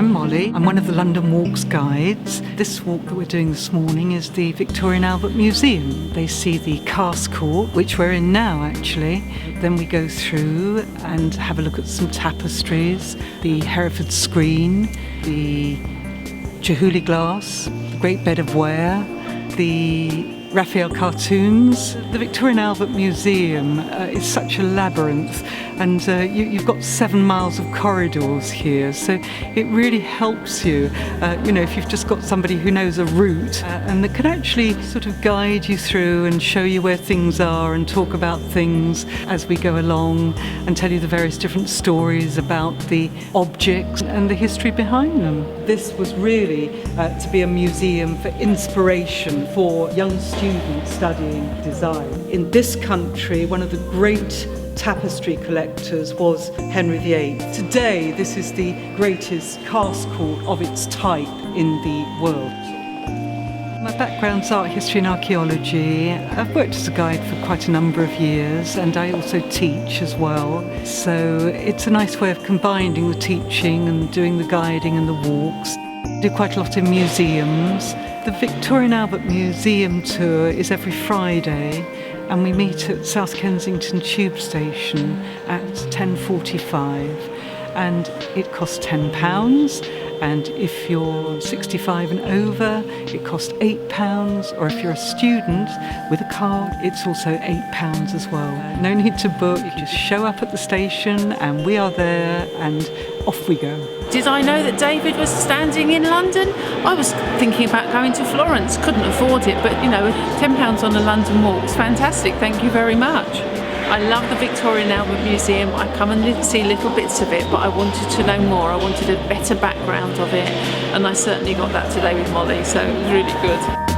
I'm Molly. I'm one of the London Walks guides. This walk that we're doing this morning is the Victoria and Albert Museum. They see the Cast Court, which we're in now actually. Then we go through and have a look at some tapestries, the Hereford screen, the Chihuly glass, the Great Bed of Ware, the Raphael cartoons. The Victoria and Albert Museum is such a labyrinth, and you've got 7 miles of corridors here, so it really helps you, if you've just got somebody who knows a route and that can actually sort of guide you through and show you where things are and talk about things as we go along and tell you the various different stories about the objects and the history behind them. This was really to be a museum for inspiration for young students studying design. In this country, one of the great tapestry collectors was Henry VIII. Today, this is the greatest cast court of its type in the world. My background's art history and archaeology. I've worked as a guide for quite a number of years, and I also teach as well. So it's a nice way of combining the teaching and doing the guiding and the walks. I do quite a lot in museums. The Victoria and Albert Museum tour is every Friday, and we meet at South Kensington Tube Station at 10:45, and it costs £10. And if you're 65 and over, it costs £8, or if you're a student with a card, it's also £8 as well. No need to book, you just show up at the station and we are there, and off we go. Did I know that David was standing in London? I was thinking about going to Florence, couldn't afford it, but £10 on a London walk is fantastic, thank you very much. I love the Victoria and Albert Museum. I come and see little bits of it, but I wanted to know more. I wanted a better background of it, and I certainly got that today with Molly, so it was really good.